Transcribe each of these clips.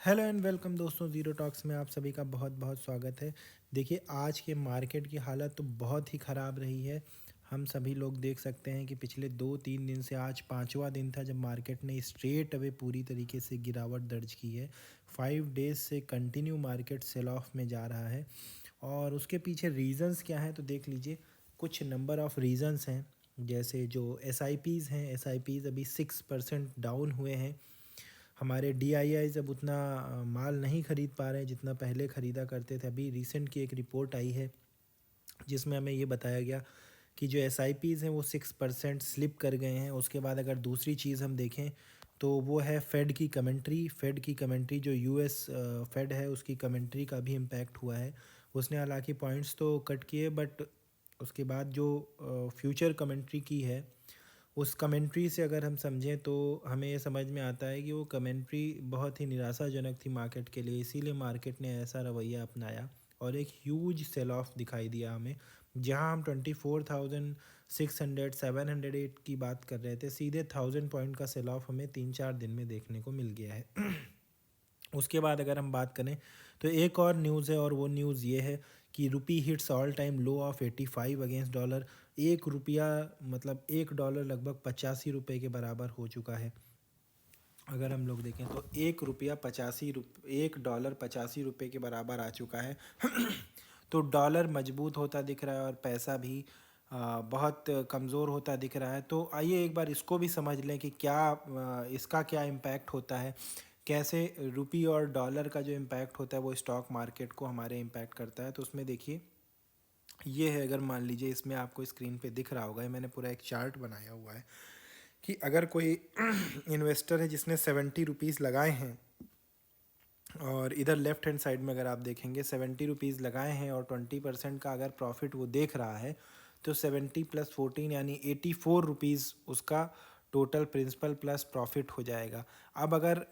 Hello and welcome दोस्तों, zero talks में आप सभी का बहुत बहुत स्वागत है। देखिए, आज के मार्केट की हालत तो बहुत ही ख़राब रही है। हम सभी लोग देख सकते हैं कि पिछले 2-3 दिन से आज पांचवा दिन था जब मार्केट ने स्ट्रेट अवे पूरी तरीके से गिरावट दर्ज की है। 5 डेज़ से कंटिन्यू मार्केट सेल ऑफ में जा रहा है और उसके पीछे रीज़न्स क्या हैं तो देख लीजिए। कुछ नंबर ऑफ़ रीज़न्स हैं, जैसे जो एस हैं, एस अभी 6% डाउन हुए हैं। हमारे DIIs अब उतना माल नहीं ख़रीद पा रहे हैं जितना पहले ख़रीदा करते थे। अभी रिसेंट की एक रिपोर्ट आई है जिसमें हमें ये बताया गया कि जो SIPs हैं वो 6% स्लिप कर गए हैं। उसके बाद अगर दूसरी चीज़ हम देखें तो वो है फेड की कमेंट्री जो US फेड है उसकी कमेंट्री का भी इम्पैक्ट हुआ है। उसने हालांकि पॉइंट्स तो कट किए, बट उसके बाद जो फ्यूचर कमेंट्री की है उस कमेंट्री से अगर हम समझें तो हमें ये समझ में आता है कि वो कमेंट्री बहुत ही निराशाजनक थी मार्केट के लिए, इसीलिए मार्केट ने ऐसा रवैया अपनाया और एक ह्यूज सेल ऑफ दिखाई दिया हमें। जहां हम 24,600 708 की बात कर रहे थे, सीधे 1000 पॉइंट का सेल ऑफ हमें 3-4 दिन में देखने को मिल गया है। उसके बाद अगर हम बात करें तो एक और न्यूज़ है, और वो न्यूज़ ये है कि rupee hits all time low of 85 against dollar. एक रुपया मतलब $1 लगभग 85 के बराबर हो चुका है। अगर हम लोग देखें तो $1 85 के बराबर आ चुका है। तो डॉलर मजबूत होता दिख रहा है और पैसा भी बहुत कमज़ोर होता दिख रहा है। तो आइए एक बार इसको भी समझ लें कि क्या इसका क्या इम्पैक्ट होता है, कैसे रुपी और डॉलर का जो इम्पैक्ट होता है वो स्टॉक मार्केट को हमारे इम्पैक्ट करता है। तो उसमें देखिए, ये है, अगर मान लीजिए इसमें आपको स्क्रीन पे दिख रहा होगा, ये मैंने पूरा एक चार्ट बनाया हुआ है कि अगर कोई इन्वेस्टर है जिसने 70 रुपीज़ लगाए हैं, और इधर लेफ्ट हैंड साइड में अगर आप देखेंगे 70 रुपीज़ लगाए हैं और 20% का अगर प्रॉफिट वो देख रहा है, तो 70 + 14 यानी 84 रुपीज़ उसका टोटल प्रिंसिपल प्लस प्रॉफिट हो जाएगा। अब अगर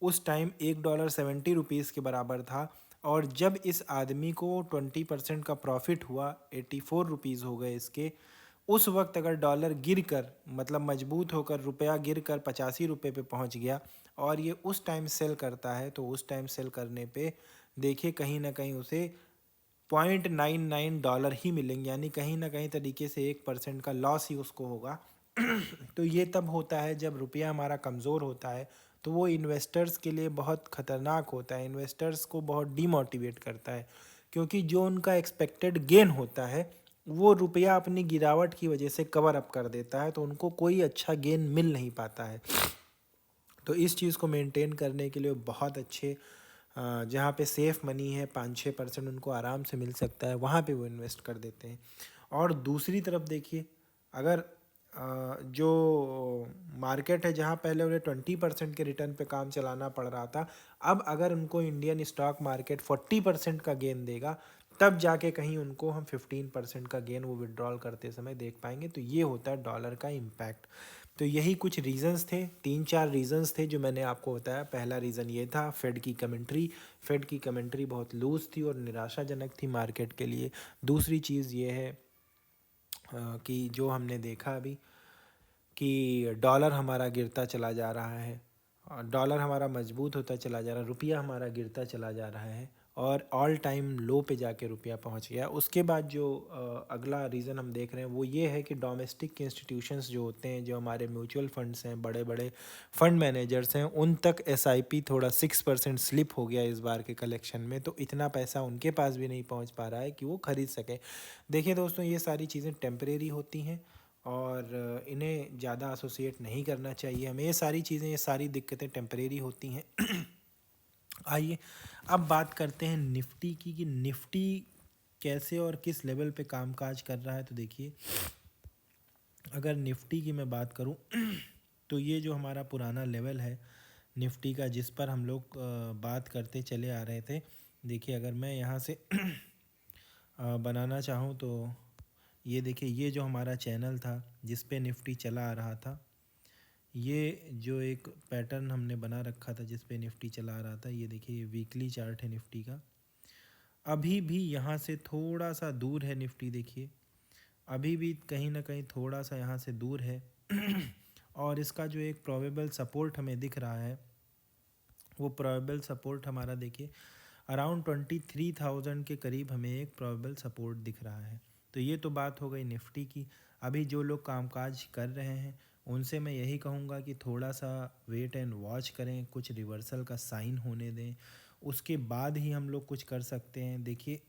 उस टाइम $1 70 के बराबर था, और जब इस आदमी को 20% का प्रॉफिट हुआ, 84 रुपीज़ हो गए इसके, उस वक्त अगर डॉलर गिर कर मतलब मजबूत होकर रुपया गिर कर 85 रुपये पे पहुंच गया और ये उस टाइम सेल करता है, तो उस टाइम सेल करने पे देखिए कहीं ना कहीं उसे $0.99 ही मिलेंगे, यानी कहीं ना कहीं तरीके से 1% का लॉस ही उसको होगा। तो ये तब होता है जब रुपया हमारा कमज़ोर होता है, तो वो इन्वेस्टर्स के लिए बहुत ख़तरनाक होता है, इन्वेस्टर्स को बहुत डीमोटिवेट करता है, क्योंकि जो उनका एक्सपेक्टेड गेन होता है वो रुपया अपनी गिरावट की वजह से कवर अप कर देता है, तो उनको कोई अच्छा गेन मिल नहीं पाता है। तो इस चीज़ को मेंटेन करने के लिए बहुत अच्छे जहाँ पे सेफ़ मनी है, 5-6% उनको आराम से मिल सकता है, वहाँ पे वो इन्वेस्ट कर देते हैं। और दूसरी तरफ देखिए, अगर जो मार्केट है जहाँ पहले उन्हें 20% के रिटर्न पे काम चलाना पड़ रहा था, अब अगर उनको इंडियन स्टॉक मार्केट 40% का गेन देगा, तब जाके कहीं उनको हम 15% का गेन वो विड्रॉल करते समय देख पाएंगे। तो ये होता है डॉलर का इम्पैक्ट। तो यही कुछ रीज़न्स थे, 3-4 रीज़न्स थे जो मैंने आपको बताया। पहला रीज़न ये था फेड की कमेंट्री बहुत लूज़ थी और निराशाजनक थी मार्केट के लिए। दूसरी चीज़ ये है कि जो हमने देखा अभी कि डॉलर हमारा गिरता चला जा रहा है, और डॉलर हमारा मजबूत होता चला जा रहा है, रुपया हमारा गिरता चला जा रहा है और ऑल टाइम लो पे जाके रुपया पहुंच गया। उसके बाद जो अगला रीज़न हम देख रहे हैं वो ये है कि डोमेस्टिक इंस्टीट्यूशंस जो होते हैं, जो हमारे म्यूचुअल फंड्स हैं, बड़े बड़े फंड मैनेजर्स हैं, उन तक SIP थोड़ा 6% स्लिप हो गया इस बार के कलेक्शन में, तो इतना पैसा उनके पास भी नहीं पहुंच पा रहा है कि वो ख़रीद सकें। देखिए दोस्तों, ये सारी चीज़ें टेम्परेरी होती हैं और इन्हें ज़्यादा एसोसिएट नहीं करना चाहिए हमें। ये सारी चीज़ें, ये सारी दिक्कतें टेम्परेरी होती हैं। आइए अब बात करते हैं निफ्टी की, कि निफ्टी कैसे और किस लेवल पे कामकाज कर रहा है। तो देखिए, अगर निफ्टी की मैं बात करूं तो ये जो हमारा पुराना लेवल है निफ्टी का, जिस पर हम लोग बात करते चले आ रहे थे। देखिए, अगर मैं यहाँ से बनाना चाहूँ तो ये देखिए, ये जो हमारा चैनल था जिस पे निफ्टी चला आ रहा था, ये जो एक पैटर्न हमने बना रखा था जिस पे निफ्टी चला आ रहा था, ये देखिए, ये वीकली चार्ट है निफ्टी का। अभी भी यहाँ से थोड़ा सा दूर है निफ्टी, देखिए अभी भी कहीं ना कहीं थोड़ा सा यहाँ से दूर है। और इसका जो एक प्रोबेबल सपोर्ट हमें दिख रहा है वो प्रोबेबल सपोर्ट हमारा देखिए अराउंड 23,000 के करीब हमें एक प्रोबेबल सपोर्ट दिख रहा है। तो ये तो बात हो गई निफ्टी की। अभी जो लोग कामकाज कर रहे हैं उनसे मैं यही कहूँगा कि थोड़ा सा वेट एंड वॉच करें, कुछ रिवर्सल का साइन होने दें, उसके बाद ही हम लोग कुछ कर सकते हैं। देखिए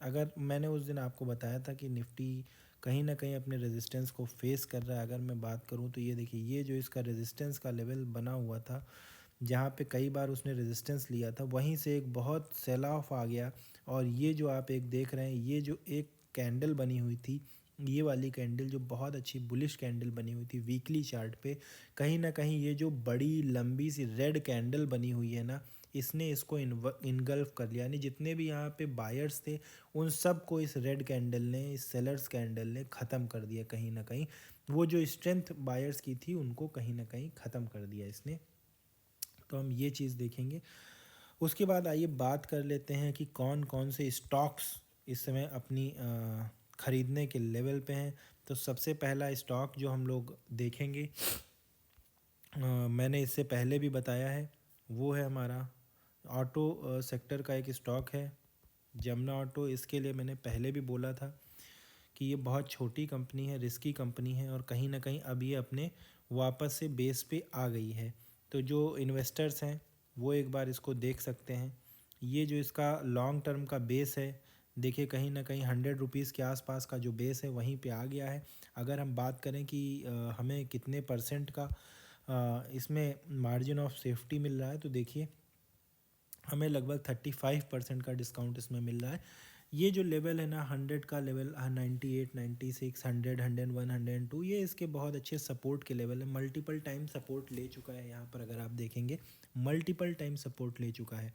अगर मैंने उस दिन आपको बताया था कि निफ्टी कहीं ना कहीं अपने रेजिस्टेंस को फेस कर रहा है, अगर मैं बात करूं तो ये देखिए ये जो इसका रेजिस्टेंस का लेवल बना हुआ था जहाँ पे कई बार उसने रेजिस्टेंस लिया था, वहीं से एक बहुत सेल ऑफ आ गया। और ये जो आप एक देख रहे हैं, ये जो एक कैंडल बनी हुई थी, ये वाली कैंडल जो बहुत अच्छी बुलिश कैंडल बनी हुई थी वीकली चार्ट पे, कहीं ना कहीं ये जो बड़ी लंबी सी रेड कैंडल बनी हुई है ना, इसने इसको इनगल्फ कर लिया। यानी जितने भी यहाँ पे बायर्स थे उन सब को इस रेड कैंडल ने, इस सेलर्स कैंडल ने ख़त्म कर दिया। कहीं ना कहीं वो जो स्ट्रेंथ बायर्स की थी उनको कहीं ना कहीं ख़त्म कर दिया इसने। तो हम ये चीज़ देखेंगे। उसके बाद आइए बात कर लेते हैं कि कौन कौन से स्टॉक्स इस समय अपनी ख़रीदने के लेवल पे हैं। तो सबसे पहला स्टॉक जो हम लोग देखेंगे, मैंने इससे पहले भी बताया है, वो है हमारा ऑटो सेक्टर का एक स्टॉक है जमुना ऑटो। इसके लिए मैंने पहले भी बोला था कि ये बहुत छोटी कंपनी है, रिस्की कंपनी है, और कहीं ना कहीं अब ये अपने वापस से बेस पे आ गई है। तो जो इन्वेस्टर्स हैं वो एक बार इसको देख सकते हैं। ये जो इसका लॉन्ग टर्म का बेस है, देखिए कहीं ना कहीं 100 रुपीज़ के आसपास का जो बेस है वहीं पे आ गया है। अगर हम बात करें कि हमें कितने परसेंट का इसमें मार्जिन ऑफ सेफ्टी मिल रहा है, तो देखिए हमें लगभग 35% का डिस्काउंट इसमें मिल रहा है। ये जो लेवल है ना 100 का लेवल, 98, 96, 100, 101, 102, ये इसके बहुत अच्छे सपोर्ट के लेवल है। मल्टीपल टाइम सपोर्ट ले चुका है यहाँ पर, अगर आप देखेंगे मल्टीपल टाइम सपोर्ट ले चुका है।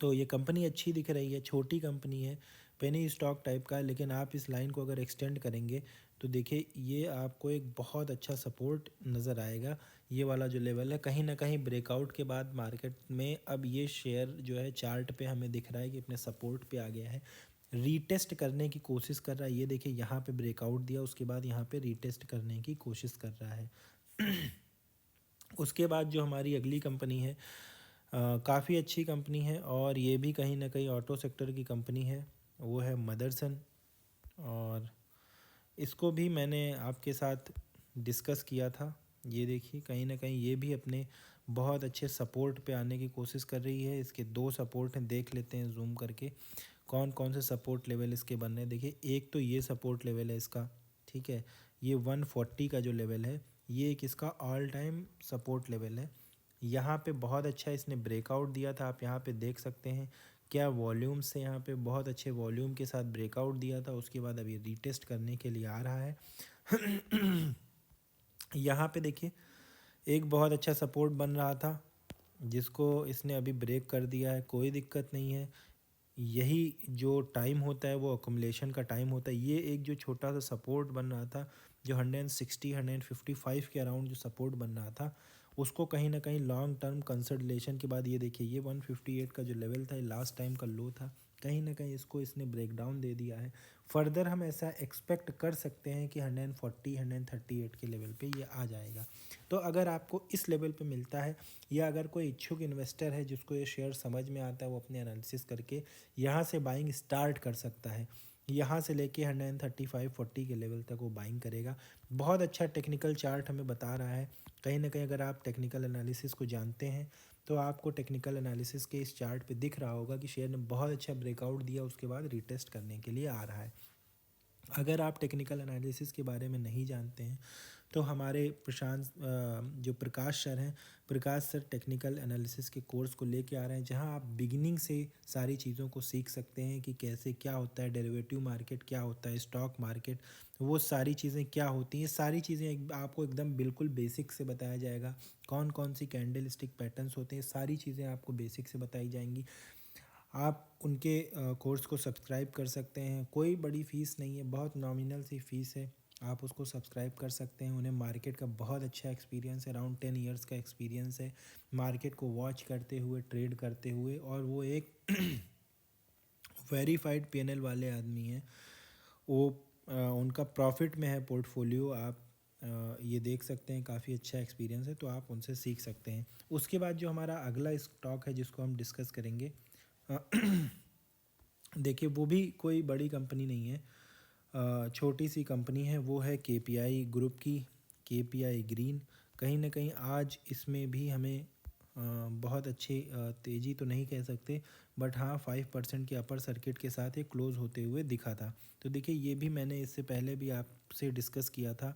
तो ये कंपनी अच्छी दिख रही है, छोटी कंपनी है, पेनी स्टॉक टाइप का है, लेकिन आप इस लाइन को अगर एक्सटेंड करेंगे तो देखिए ये आपको एक बहुत अच्छा सपोर्ट नज़र आएगा। ये वाला जो लेवल है, कहीं ना कहीं ब्रेकआउट के बाद मार्केट में अब ये शेयर जो है चार्ट पे हमें दिख रहा है कि अपने सपोर्ट पे आ गया है, रीटेस्ट करने की कोशिश कर रहा है। ये देखिए यहाँ पे ब्रेकआउट दिया, उसके बाद यहाँ पे रीटेस्ट करने की कोशिश कर रहा है। उसके बाद जो हमारी अगली कंपनी है, काफ़ी अच्छी कंपनी है और ये भी कहीं ना कहीं ऑटो सेक्टर की कंपनी है, वो है मदरसन। और इसको भी मैंने आपके साथ डिस्कस किया था। ये देखिए कहीं ना कहीं ये भी अपने बहुत अच्छे सपोर्ट पे आने की कोशिश कर रही है। इसके दो सपोर्ट हैं, देख लेते हैं जूम करके कौन कौन से सपोर्ट लेवल इसके बन रहे हैं। देखिए एक तो ये सपोर्ट लेवल है इसका, ठीक है, ये 140 का जो लेवल है, ये एक इसका ऑल टाइम सपोर्ट लेवल है। यहाँ पे बहुत अच्छा इसने ब्रेकआउट दिया था, आप यहाँ पे देख सकते हैं क्या वॉल्यूम से, यहाँ पे बहुत अच्छे वॉल्यूम के साथ ब्रेकआउट दिया था। उसके बाद अभी रीटेस्ट करने के लिए आ रहा है। यहाँ पे देखिए एक बहुत अच्छा सपोर्ट बन रहा था जिसको इसने अभी ब्रेक कर दिया है, कोई दिक्कत नहीं है। यही जो टाइम होता है वो अकुमुलेशन का टाइम होता है। ये एक जो छोटा सा सपोर्ट बन रहा था, जो 160 155 के अराउंड जो सपोर्ट बन रहा था, उसको कहीं ना कहीं लॉन्ग टर्म कंसोलिडेशन के बाद ये देखिए ये 158 का जो लेवल था, ये लास्ट टाइम का लो था, कहीं ना कहीं इसको इसने ब्रेक डाउन दे दिया है। फर्दर हम ऐसा एक्सपेक्ट कर सकते हैं कि 140 138 के लेवल पे ये आ जाएगा। तो अगर आपको इस लेवल पे मिलता है, या अगर कोई इच्छुक इन्वेस्टर है जिसको ये शेयर समझ में आता है, वो अपने एनालिसिस करके यहाँ से बाइंग स्टार्ट कर सकता है। यहाँ से लेके 135 40 के लेवल तक वो बाइंग करेगा। बहुत अच्छा टेक्निकल चार्ट हमें बता रहा है। कहीं ना कहीं अगर आप टेक्निकल एनालिसिस को जानते हैं तो आपको टेक्निकल एनालिसिस के इस चार्ट पे दिख रहा होगा कि शेयर ने बहुत अच्छा ब्रेकआउट दिया, उसके बाद रीटेस्ट करने के लिए आ रहा है। अगर आप टेक्निकल एनालिसिस के बारे में नहीं जानते हैं तो हमारे जो प्रकाश सर हैं, प्रकाश सर टेक्निकल एनालिसिस के कोर्स को लेके आ रहे हैं, जहां आप बिगिनिंग से सारी चीज़ों को सीख सकते हैं कि कैसे क्या होता है डेरिवेटिव मार्केट, क्या होता है स्टॉक मार्केट, वो सारी चीज़ें क्या होती हैं, सारी चीज़ें आपको एकदम बिल्कुल बेसिक से बताया जाएगा। कौन कौन सी कैंडल स्टिक पैटर्न्स होते हैं, सारी चीज़ें आपको बेसिक से बताई जाएंगी। आप उनके कोर्स को सब्सक्राइब कर सकते हैं, कोई बड़ी फ़ीस नहीं है, बहुत नॉमिनल सी फ़ीस है, आप उसको सब्सक्राइब कर सकते हैं। उन्हें मार्केट का बहुत अच्छा एक्सपीरियंस है, अराउंड 10 इयर्स का एक्सपीरियंस है मार्केट को वॉच करते हुए, ट्रेड करते हुए, और वो एक वेरीफाइड पीएनएल वाले आदमी हैं। वो उनका प्रॉफिट में है पोर्टफोलियो। आप ये देख सकते हैं, काफ़ी अच्छा एक्सपीरियंस है, तो आप उनसे सीख सकते हैं। उसके बाद जो हमारा अगला स्टॉक है जिसको हम डिस्कस करेंगे, अ, देखिए वो भी कोई बड़ी कंपनी नहीं है, छोटी सी कंपनी है, वो है केपीआई ग्रुप की, केपीआई ग्रीन। कहीं ना कहीं आज इसमें भी हमें बहुत अच्छी तेज़ी तो नहीं कह सकते, बट हाँ 5% के अपर सर्किट के साथ ये क्लोज़ होते हुए दिखा था। तो देखिए ये भी मैंने इससे पहले भी आपसे डिस्कस किया था,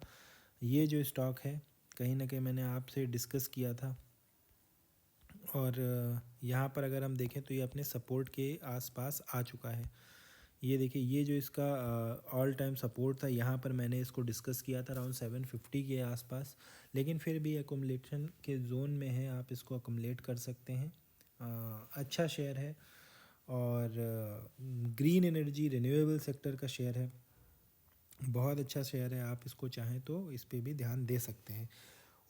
ये जो स्टॉक है कहीं ना कहीं मैंने आपसे डिस्कस किया था। और यहाँ पर अगर हम देखें तो ये अपने सपोर्ट के आसपास आ चुका है। ये देखिए ये जो इसका ऑल टाइम सपोर्ट था, यहाँ पर मैंने इसको डिस्कस किया था अराउंड 750 के आसपास, लेकिन फिर भी एकुमुलेशन के जोन में है, आप इसको अकुमुलेट कर सकते हैं। अच्छा शेयर है, और ग्रीन एनर्जी रिन्यूएबल सेक्टर का शेयर है, बहुत अच्छा शेयर है, आप इसको चाहें तो इस पे भी ध्यान दे सकते हैं।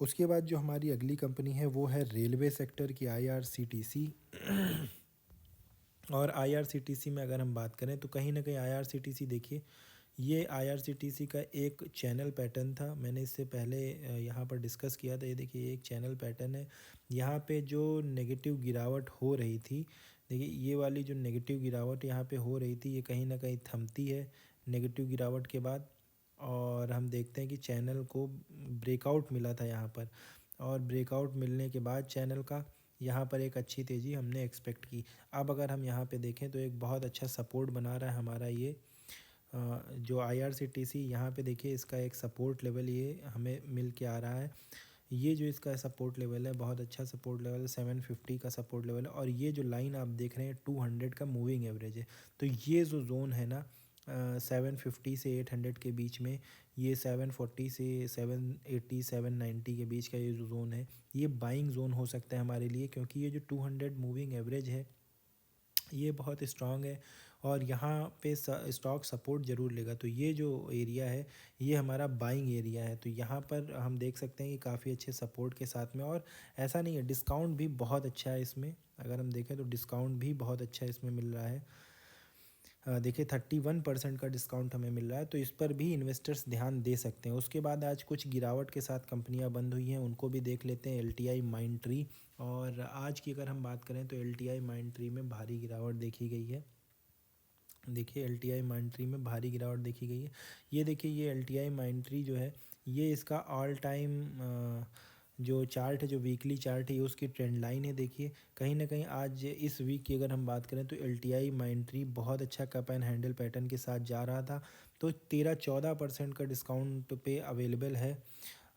उसके बाद जो हमारी अगली कंपनी है वो है रेलवे सेक्टर की, आईआरसीटीसी। और आईआरसीटीसी में अगर हम बात करें तो कहीं ना कहीं आईआरसीटीसी देखिए, ये आईआरसीटीसी का एक चैनल पैटर्न था, मैंने इससे पहले यहाँ पर डिस्कस किया था। ये देखिए एक चैनल पैटर्न है, यहाँ पे जो नेगेटिव गिरावट हो रही थी, देखिए ये वाली जो नेगेटिव गिरावट यहाँ पे हो रही थी, ये कहीं ना कहीं थमती है नेगेटिव गिरावट के बाद, और हम देखते हैं कि चैनल को ब्रेकआउट मिला था यहाँ पर, और ब्रेकआउट मिलने के बाद चैनल का यहाँ पर एक अच्छी तेज़ी हमने एक्सपेक्ट की। अब अगर हम यहाँ पे देखें तो एक बहुत अच्छा सपोर्ट बना रहा है हमारा ये जो आईआरसीटीसी, यहाँ पे देखिए इसका एक सपोर्ट लेवल ये हमें मिल के आ रहा है। ये जो इसका सपोर्ट लेवल है, बहुत अच्छा सपोर्ट लेवल है, 750 का सपोर्ट लेवल है, और ये जो लाइन आप देख रहे हैं 200 का मूविंग एवरेज है। तो ये जो जोन है ना 750 से 800 के बीच में, ये 740 से 780 790 के बीच का ये जो जोन है, ये बाइंग जोन हो सकता है हमारे लिए, क्योंकि ये जो 200 मूविंग एवरेज है ये बहुत स्ट्रांग है, और यहाँ पे स्टॉक सपोर्ट ज़रूर लेगा। तो ये जो एरिया है ये हमारा बाइंग एरिया है, तो यहाँ पर हम देख सकते हैं कि काफ़ी अच्छे सपोर्ट के साथ में, और ऐसा नहीं है, डिस्काउंट भी बहुत अच्छा है इसमें, अगर हम देखें तो डिस्काउंट भी बहुत अच्छा इसमें मिल रहा है। देखिए 31% का डिस्काउंट हमें मिल रहा है, तो इस पर भी इन्वेस्टर्स ध्यान दे सकते हैं। उसके बाद आज कुछ गिरावट के साथ कंपनियां बंद हुई हैं, उनको भी देख लेते हैं। एलटीआई माइंडट्री, और आज की अगर हम बात करें तो एलटीआई माइंडट्री में भारी गिरावट देखी गई है। देखिए एलटीआई माइंडट्री में भारी गिरावट देखी गई है। ये देखिए ये एलटीआई माइंडट्री जो है, ये इसका ऑल टाइम जो चार्ट है, जो वीकली चार्ट है, ये उसकी ट्रेंड लाइन है। देखिए कहीं ना कहीं आज इस वीक की अगर हम बात करें तो एलटीआई माइंडट्री बहुत अच्छा कप एंड हैंडल पैटर्न के साथ जा रहा था, तो 13-14% का डिस्काउंट पे अवेलेबल है।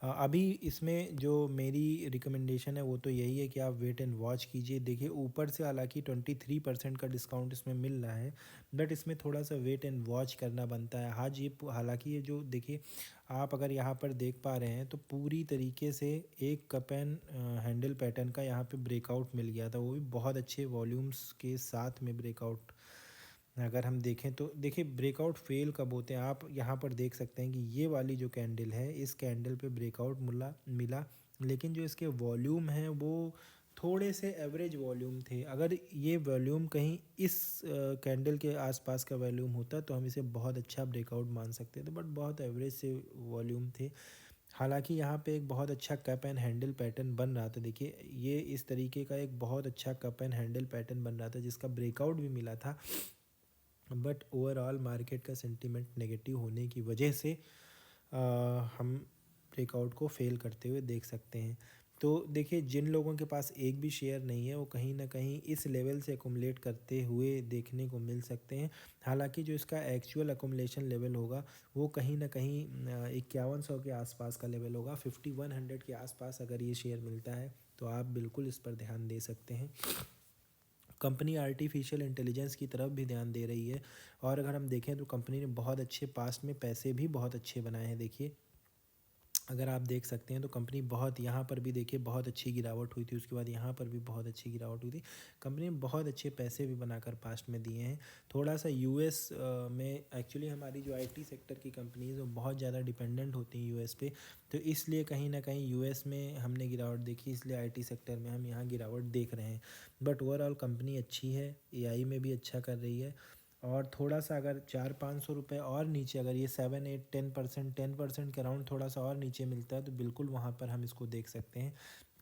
अभी इसमें जो मेरी रिकमेंडेशन है वो तो यही है कि आप वेट एंड वॉच कीजिए। देखिए ऊपर से हालांकि 23% का डिस्काउंट इसमें मिल रहा है, बट इसमें थोड़ा सा वेट एंड वॉच करना बनता है। आज ये हालांकि ये जो देखिए आप अगर यहाँ पर देख पा रहे हैं तो पूरी तरीके से एक कप एंड हैंडल पैटर्न का यहाँ पे ब्रेकआउट मिल गया था, वो भी बहुत अच्छे वॉल्यूम्स के साथ में ब्रेकआउट। अगर हम देखें तो देखिए ब्रेकआउट फेल कब होते हैं, आप यहाँ पर देख सकते हैं कि ये वाली जो कैंडल है, इस कैंडल पे ब्रेकआउट मिला, लेकिन जो इसके वॉल्यूम हैं वो थोड़े से एवरेज वॉल्यूम थे। अगर ये वॉल्यूम कहीं इस कैंडल के आसपास का वॉल्यूम होता तो हम इसे बहुत अच्छा ब्रेकआउट मान सकते थे, बट बहुत एवरेज से वॉल्यूम थे। हालांकि यहाँ पे एक बहुत अच्छा कप एंड हैंडल पैटर्न बन रहा था। देखिए ये इस तरीके का एक बहुत अच्छा कप एंड हैंडल पैटर्न बन रहा था जिसका ब्रेकआउट भी मिला था, बट ओवरऑल मार्केट का सेंटीमेंट नेगेटिव होने की वजह से हम ब्रेकआउट को फेल करते हुए देख सकते हैं। तो देखिए जिन लोगों के पास एक भी शेयर नहीं है वो कहीं ना कहीं इस लेवल से अकुमुलेट करते हुए देखने को मिल सकते हैं। हालांकि जो इसका एक्चुअल अकुमुलेशन लेवल होगा वो कहीं ना कहीं 5100 के आसपास का लेवल होगा। 5100 के आसपास अगर ये शेयर मिलता है तो आप बिल्कुल इस पर ध्यान दे सकते हैं। कंपनी आर्टिफिशियल इंटेलिजेंस की तरफ भी ध्यान दे रही है, और अगर हम देखें तो कंपनी ने बहुत अच्छे पास्ट में पैसे भी बहुत अच्छे बनाए हैं। देखिए अगर आप देख सकते हैं तो कंपनी बहुत, यहाँ पर भी देखिए बहुत अच्छी गिरावट हुई थी, उसके बाद यहाँ पर भी बहुत अच्छी गिरावट हुई थी। कंपनी ने बहुत अच्छे पैसे भी बनाकर पास्ट में दिए हैं। थोड़ा सा यूएस में एक्चुअली हमारी जो आईटी सेक्टर की कंपनीज वो बहुत ज़्यादा डिपेंडेंट होती हैं यूएस पे, तो इसलिए कहीं ना कहीं यूएस में हमने गिरावट देखी, इसलिए आईटी सेक्टर में हम यहाँ गिरावट देख रहे हैं। बट ओवरऑल कंपनी अच्छी है, एआई में भी अच्छा कर रही है, और थोड़ा सा अगर 400-500 रुपये और नीचे, अगर ये 7-8-10%, 10% के अराउंड थोड़ा सा और नीचे मिलता है तो बिल्कुल वहाँ पर हम इसको देख सकते हैं।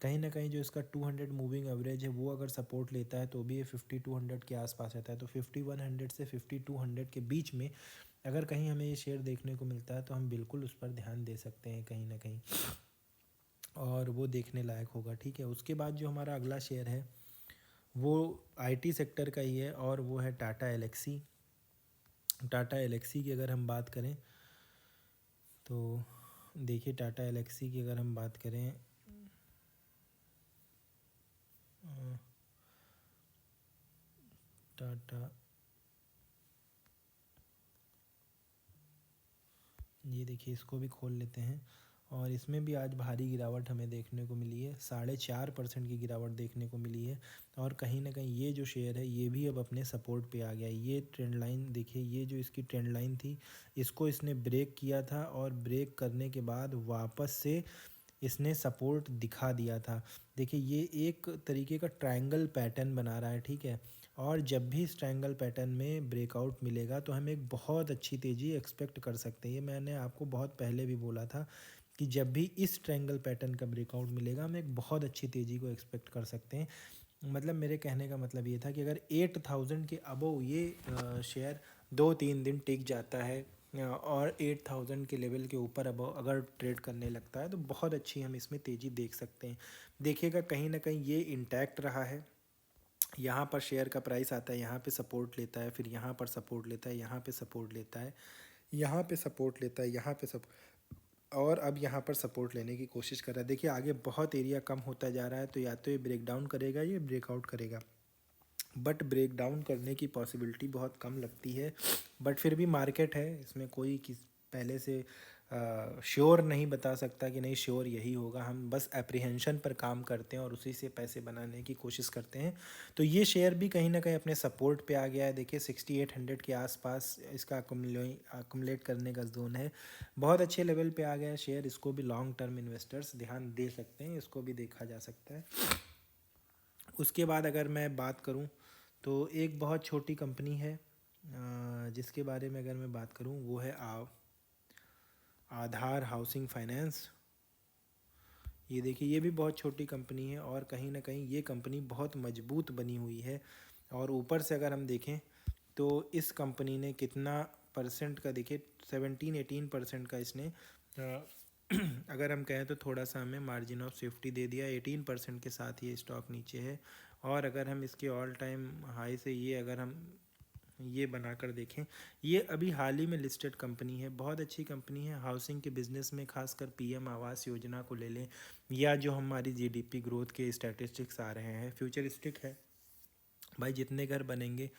कहीं ना कहीं जो इसका 200 मूविंग एवरेज है वो अगर सपोर्ट लेता है तो भी ये 5200 के आसपास रहता है। तो 5100 से 5200 के बीच में अगर कहीं हमें ये शेयर देखने को मिलता है तो हम बिल्कुल उस पर ध्यान दे सकते हैं कहीं ना कहीं, और वो देखने लायक होगा। ठीक है, उसके बाद जो हमारा अगला शेयर है वो आईटी सेक्टर का ही है और वो है टाटा एलेक्सी। टाटा एलेक्सी की अगर हम बात करें तो देखिए, टाटा एलेक्सी की अगर हम बात करें टाटा, ये देखिए इसको भी खोल लेते हैं और इसमें भी आज भारी गिरावट हमें देखने को मिली है, 4.5% की गिरावट देखने को मिली है। और कहीं ना कहीं ये जो शेयर है ये भी अब अपने सपोर्ट पे आ गया है। ये ट्रेंड लाइन देखिए, ये जो इसकी ट्रेंड लाइन थी इसको इसने ब्रेक किया था और ब्रेक करने के बाद वापस से इसने सपोर्ट दिखा दिया था। देखिए ये एक तरीके का ट्रायंगल पैटर्न बना रहा है, ठीक है। और जब भी इस ट्रायंगल पैटर्न में ब्रेकआउट मिलेगा तो हम एक बहुत अच्छी तेज़ी एक्सपेक्ट कर सकते हैं। ये मैंने आपको बहुत पहले भी बोला था कि जब भी इस ट्रायंगल पैटर्न का ब्रेकआउट मिलेगा हम एक बहुत अच्छी तेज़ी को एक्सपेक्ट कर सकते हैं। मतलब मेरे कहने का मतलब ये था कि अगर 8000 के अबव ये शेयर 2-3 दिन टिक जाता है और 8000 के लेवल के ऊपर अब अगर ट्रेड करने लगता है तो बहुत अच्छी हम इसमें तेज़ी देख सकते हैं। देखिएगा कहीं ना कहीं ये इंटैक्ट रहा है। यहाँ पर शेयर का प्राइस आता है, यहाँ पे सपोर्ट लेता है, फिर यहाँ पर सपोर्ट लेता है, यहाँ पे सपोर्ट लेता है, यहाँ पे सपोर्ट लेता है, यहाँ पे और अब यहाँ पर सपोर्ट लेने की कोशिश कर रहा है। देखिए आगे बहुत एरिया कम होता जा रहा है, तो या तो ये ब्रेक डाउन करेगा ये ब्रेकआउट करेगा, बट ब्रेक डाउन करने की पॉसिबिलिटी बहुत कम लगती है। बट फिर भी मार्केट है, इसमें कोई किस पहले से श्योर नहीं बता सकता कि नहीं श्योर यही होगा। हम बस एप्रीहेंशन पर काम करते हैं और उसी से पैसे बनाने की कोशिश करते हैं। तो ये शेयर भी कहीं ना कहीं अपने सपोर्ट पे आ गया है। देखिए 6800 के आसपास इसका अकुमुलेट करने का जोन है, बहुत अच्छे लेवल पे आ गया है शेयर। इसको भी लॉन्ग टर्म इन्वेस्टर्स ध्यान दे सकते हैं, इसको भी देखा जा सकता है। उसके बाद अगर मैं बात करूं तो एक बहुत छोटी कंपनी है जिसके बारे में अगर मैं बात करूं वो है आधार हाउसिंग फाइनेंस। ये देखिए ये भी बहुत छोटी कंपनी है और कहीं ना कहीं ये कंपनी बहुत मजबूत बनी हुई है। और ऊपर से अगर हम देखें तो इस कंपनी ने कितना परसेंट का, देखिए 17-18% का इसने अगर हम कहें तो थोड़ा सा हमें मार्जिन ऑफ सेफ्टी दे दिया। 18% के साथ ये स्टॉक नीचे है। और अगर हम इसके ऑल टाइम हाई से ये अगर हम ये बनाकर देखें, ये अभी हाल ही में लिस्टेड कंपनी है, बहुत अच्छी कंपनी है हाउसिंग के बिज़नेस में। खासकर पीएम आवास योजना को ले लें या जो हमारी जीडीपी ग्रोथ के स्टैटिस्टिक्स आ रहे हैं, फ्यूचरिस्टिक है भाई। जितने घर बनेंगे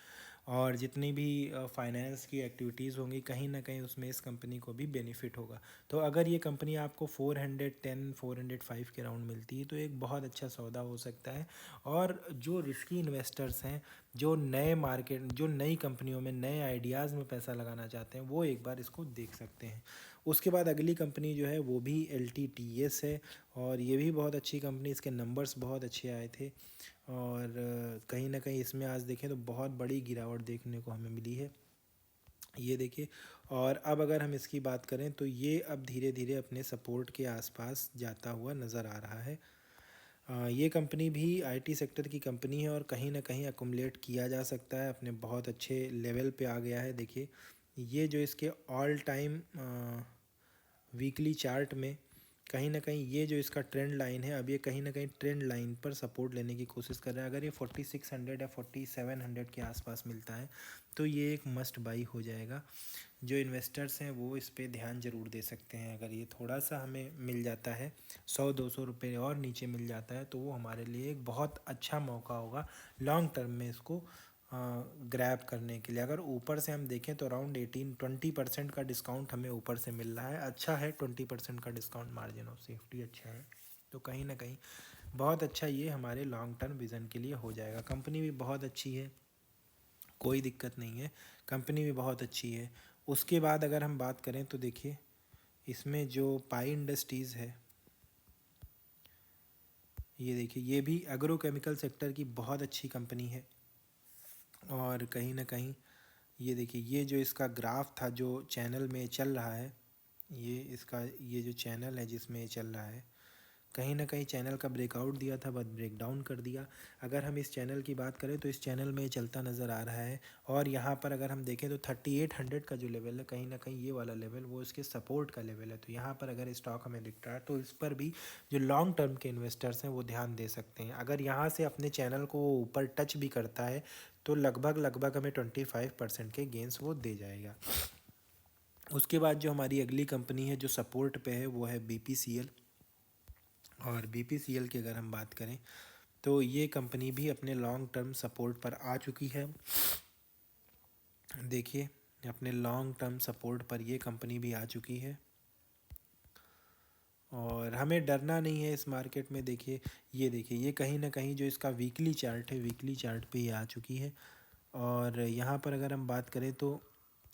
और जितनी भी फाइनेंस की एक्टिविटीज़ होंगी कहीं ना कहीं उसमें इस कंपनी को भी बेनिफिट होगा। तो अगर ये कंपनी आपको 410-405 के राउंड मिलती है तो एक बहुत अच्छा सौदा हो सकता है। और जो रिस्की इन्वेस्टर्स हैं, जो नए मार्केट, जो नई कंपनियों में नए आइडियाज़ में पैसा लगाना चाहते हैं, वो एक बार इसको देख सकते हैं। उसके बाद अगली कंपनी जो है वो भी LTTS है और ये भी बहुत अच्छी कंपनी, इसके नंबर्स बहुत अच्छे आए थे। और कहीं ना कहीं इसमें आज देखें तो बहुत बड़ी गिरावट देखने को हमें मिली है, ये देखिए। और अब अगर हम इसकी बात करें तो ये अब धीरे धीरे अपने सपोर्ट के आसपास जाता हुआ नज़र आ रहा है। ये कंपनी भी आईटी सेक्टर की कंपनी है और कहीं ना कहीं अकुमुलेट किया जा सकता है, अपने बहुत अच्छे लेवल पे आ गया है। देखिए ये जो इसके ऑल टाइम वीकली चार्ट में कहीं ना कहीं ये जो इसका ट्रेंड लाइन है, अब ये कहीं ना कहीं ट्रेंड लाइन पर सपोर्ट लेने की कोशिश कर रहा है। अगर ये 4600 या 4700 के आसपास मिलता है तो ये एक मस्ट बाई हो जाएगा। जो इन्वेस्टर्स हैं वो इस पे ध्यान ज़रूर दे सकते हैं। अगर ये थोड़ा सा हमें मिल जाता है, 100-200 रुपये और नीचे मिल जाता है तो वो हमारे लिए एक बहुत अच्छा मौका होगा लॉन्ग टर्म में इसको ग्रैब करने के लिए। अगर ऊपर से हम देखें तो अराउंड 18-20% का डिस्काउंट हमें ऊपर से मिल रहा है, अच्छा है। 20% का डिस्काउंट, मार्जिन ऑफ सेफ्टी अच्छा है, तो कहीं ना कहीं बहुत अच्छा ये हमारे लॉन्ग टर्म विज़न के लिए हो जाएगा। कंपनी भी बहुत अच्छी है, कोई दिक्कत नहीं है, कंपनी भी बहुत अच्छी है। उसके बाद अगर हम बात करें तो देखिए इसमें जो पाई इंडस्ट्रीज़ है, ये देखिए ये भी एग्रो केमिकल सेक्टर की बहुत अच्छी कंपनी है और कहीं ना कहीं ये देखिए, ये जो इसका ग्राफ था जो चैनल में चल रहा है, ये जो चैनल है जिसमें ये चल रहा है, कहीं ना कहीं चैनल का ब्रेकआउट दिया था, बट ब्रेक डाउन कर दिया। अगर हम इस चैनल की बात करें तो इस चैनल में ये चलता नज़र आ रहा है। और यहाँ पर अगर हम देखें तो 3800 का जो लेवल है, कहीं ना कहीं ये वाला लेवल वो इसके सपोर्ट का लेवल है। तो यहाँ पर अगर स्टॉक हमें दिख रहा है तो इस पर भी जो लॉन्ग टर्म के इन्वेस्टर्स हैं वो ध्यान दे सकते हैं। अगर यहाँ से अपने चैनल को वो ऊपर टच भी करता है तो लगभग लगभग हमें 25% के गेंस वो दे जाएगा। उसके बाद जो हमारी अगली कंपनी है जो सपोर्ट पे है वो है BPCL। और BPCL की अगर हम बात करें तो ये कंपनी भी अपने लॉन्ग टर्म सपोर्ट पर आ चुकी है। देखिए, अपने लॉन्ग टर्म सपोर्ट पर ये कंपनी भी आ चुकी है और हमें डरना नहीं है इस मार्केट में। देखिए, ये देखिए, ये कहीं ना कहीं जो इसका वीकली चार्ट है, वीकली चार्ट पे ये आ चुकी है। और यहाँ पर अगर हम बात करें तो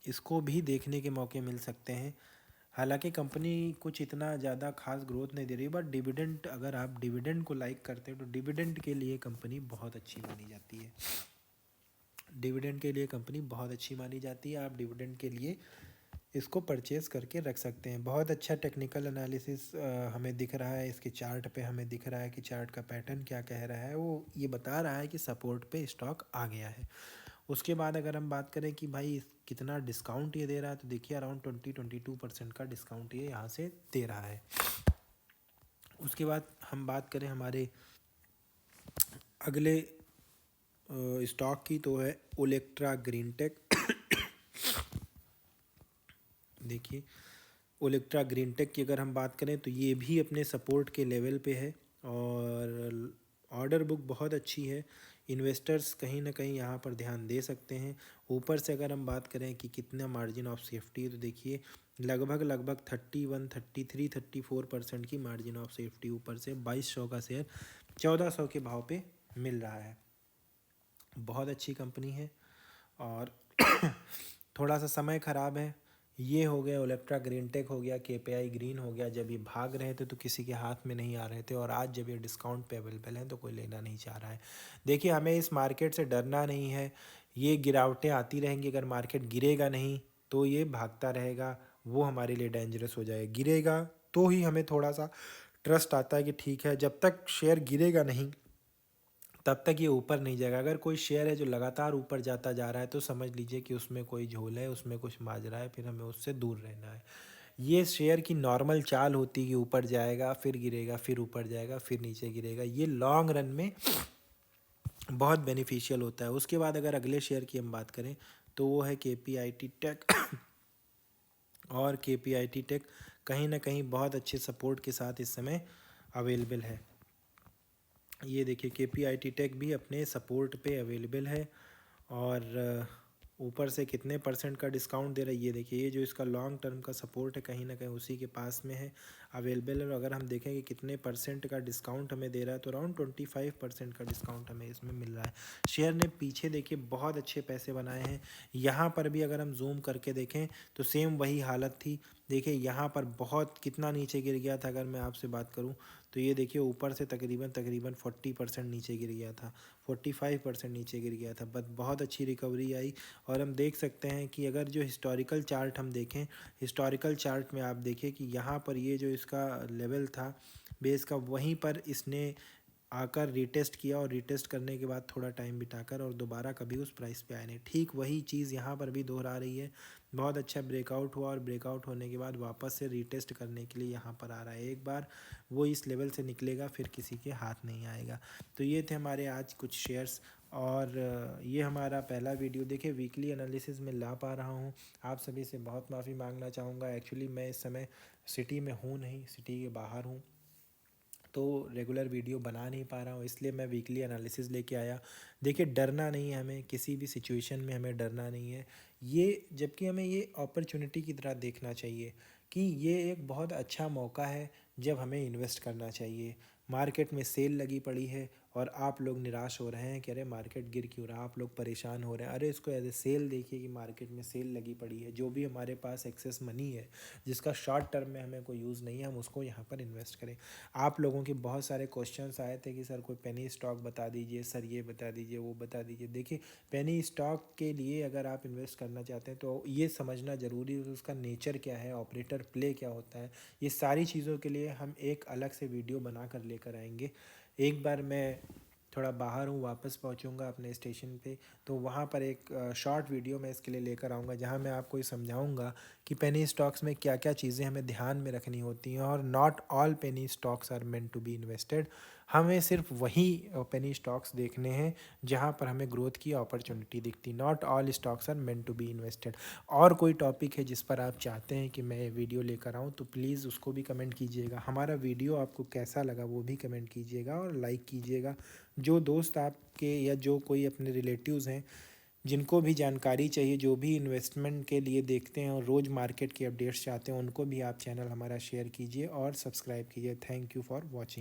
इसको भी देखने के मौके मिल सकते हैं। हालांकि कंपनी कुछ इतना ज़्यादा खास ग्रोथ नहीं दे रही, बट डिविडेंड, अगर आप डिविडेंड को लाइक करते हैं तो डिविडेंड के लिए कंपनी बहुत अच्छी मानी जाती है। डिविडेंड के लिए कंपनी बहुत अच्छी मानी जाती है। आप डिविडेंड के लिए इसको परचेज़ करके रख सकते हैं। बहुत अच्छा टेक्निकल एनालिसिस हमें दिख रहा है इसके चार्ट पे। हमें दिख रहा है कि चार्ट का पैटर्न क्या कह रहा है, वो ये बता रहा है कि सपोर्ट पे स्टॉक आ गया है। उसके बाद अगर हम बात करें कि भाई कितना डिस्काउंट ये दे रहा है, तो देखिए अराउंड 22% का डिस्काउंट ये यहाँ से दे रहा है। उसके बाद हम बात करें हमारे अगले स्टॉक की, तो है ओलेक्ट्रा ग्रीन टेक। देखिए, ओलेक्ट्रा ग्रीन टेक की अगर हम बात करें तो ये भी अपने सपोर्ट के लेवल पे है और ऑर्डर बुक बहुत अच्छी है। इन्वेस्टर्स कहीं ना कहीं यहाँ पर ध्यान दे सकते हैं। ऊपर से अगर हम बात करें कि कितना मार्जिन ऑफ सेफ्टी है, तो देखिए लगभग लगभग 31, 33, 34% की मार्जिन ऑफ सेफ्टी ऊपर से 2200 का शेयर 1400 के भाव पे मिल रहा है। बहुत अच्छी कंपनी है। और थोड़ा सा समय ख़राब है। ये हो गया ओलेक्ट्रा ग्रीन टेक, हो गया KPI ग्रीन, हो गया जब ये भाग रहे थे तो किसी के हाथ में नहीं आ रहे थे, और आज जब ये डिस्काउंट पे अवेलेबल है तो कोई लेना नहीं चाह रहा है। देखिए, हमें इस मार्केट से डरना नहीं है। ये गिरावटें आती रहेंगी, अगर मार्केट गिरेगा नहीं तो ये भागता रहेगा, वो हमारे लिए डेंजरस हो जाएगा। गिरेगा तो ही हमें थोड़ा सा ट्रस्ट आता है कि ठीक है। जब तक शेयर गिरेगा नहीं तब तक ये ऊपर नहीं जाएगा। अगर कोई शेयर है जो लगातार ऊपर जाता जा रहा है तो समझ लीजिए कि उसमें कोई झोल है, उसमें कुछ माजरा है, फिर हमें उससे दूर रहना है। ये शेयर की नॉर्मल चाल होती है कि ऊपर जाएगा, फिर गिरेगा, फिर ऊपर जाएगा, फिर नीचे गिरेगा। ये लॉन्ग रन में बहुत बेनिफिशियल होता है। उसके बाद अगर अगले शेयर की हम बात करें तो वो है KPIT टेक। और KPIT टेक कहीं ना कहीं बहुत अच्छे सपोर्ट के साथ इस समय अवेलेबल है। ये देखिए, KPIT टेक भी अपने सपोर्ट पे अवेलेबल है। और ऊपर से कितने परसेंट का डिस्काउंट दे रहा है, ये देखिए। ये जो इसका लॉन्ग टर्म का सपोर्ट है कहीं ना कहीं उसी के पास में है, अवेलेबल है। और अगर हम देखें कि कितने परसेंट का डिस्काउंट हमें दे रहा है तो अराउंड 25% का डिस्काउंट हमें इसमें मिल रहा है। शेयर ने पीछे देखिए बहुत अच्छे पैसे बनाए हैं। यहाँ पर भी अगर हम जूम करके देखें तो सेम वही हालत थी। देखिए यहाँ पर बहुत कितना नीचे गिर गया था, अगर मैं आपसे बात करूँ तो ये देखिए ऊपर से तकरीबन तकरीबन 40% नीचे गिर गया था, 45% नीचे गिर गया था, बट बहुत अच्छी रिकवरी आई। और हम देख सकते हैं कि अगर जो हिस्टोरिकल चार्ट हम देखें, हिस्टोरिकल चार्ट में आप देखिए कि यहाँ पर ये जो इसका लेवल था बेस का, वहीं पर इसने आकर रीटेस्ट किया और रीटेस्ट करने के बाद थोड़ा टाइम बिताकर और दोबारा कभी उस प्राइस पे आए नहीं। ठीक वही चीज़ यहाँ पर भी दोहरा रही है। बहुत अच्छा ब्रेकआउट हुआ और ब्रेकआउट होने के बाद वापस से रीटेस्ट करने के लिए यहाँ पर आ रहा है। एक बार वो इस लेवल से निकलेगा फिर किसी के हाथ नहीं आएगा। तो ये थे हमारे आज कुछ शेयर्स। और ये हमारा पहला वीडियो। देखिए, वीकली एनालिसिस में ला पा रहा हूँ। आप सभी से बहुत माफ़ी मांगना चाहूँगा। एक्चुअली मैं इस समय सिटी में हूँ नहीं, सिटी के बाहर हूँ, तो रेगुलर वीडियो बना नहीं पा रहा हूँ, इसलिए मैं वीकली एनालिसिस लेके आया। देखिए, डरना नहीं है हमें, किसी भी सिचुएशन में हमें डरना नहीं है। ये जबकि हमें ये अपॉर्चुनिटी की तरह देखना चाहिए कि ये एक बहुत अच्छा मौका है जब हमें इन्वेस्ट करना चाहिए। मार्केट में सेल लगी पड़ी है और आप लोग निराश हो रहे हैं कि अरे मार्केट गिर क्यों रहा, आप लोग परेशान हो रहे हैं। अरे इसको एज ए सेल देखिए कि मार्केट में सेल लगी पड़ी है, जो भी हमारे पास एक्सेस मनी है जिसका शॉर्ट टर्म में हमें कोई यूज़ नहीं है, हम उसको यहाँ पर इन्वेस्ट करें। आप लोगों के बहुत सारे क्वेश्चंस आए थे कि सर कोई पेनी स्टॉक बता दीजिए, सर ये बता दीजिए, वो बता दीजिए। देखिए पेनी स्टॉक के लिए अगर आप इन्वेस्ट करना चाहते हैं तो ये समझना ज़रूरी है उसका नेचर क्या है, ऑपरेटर प्ले क्या होता है। ये सारी चीज़ों के लिए हम एक अलग से वीडियो बना कर लेकर आएंगे। एक बार मैं थोड़ा बाहर हूँ, वापस पहुँचूँगा अपने स्टेशन पे, तो वहाँ पर एक शॉर्ट वीडियो मैं इसके लिए लेकर आऊँगा जहाँ मैं आपको ये समझाऊँगा कि पेनी स्टॉक्स में क्या क्या चीज़ें हमें ध्यान में रखनी होती हैं। और not all penny stocks are meant to be invested. हमें सिर्फ वही पेनी स्टॉक्स देखने हैं जहाँ पर हमें ग्रोथ की अपॉर्चुनिटी दिखती। Not all stocks are meant to be invested. और कोई टॉपिक है जिस पर आप चाहते हैं कि मैं वीडियो लेकर आऊँ तो प्लीज़ उसको भी कमेंट कीजिएगा। हमारा वीडियो आपको कैसा लगा वो भी कमेंट कीजिएगा और लाइक कीजिएगा। जो दोस्त आपके या जो कोई अपने रिलेटिव्स हैं जिनको भी जानकारी चाहिए, जो भी इन्वेस्टमेंट के लिए देखते हैं और रोज़ मार्केट के अपडेट्स चाहते हैं, उनको भी आप चैनल हमारा शेयर कीजिए और सब्सक्राइब कीजिए। Thank you for watching.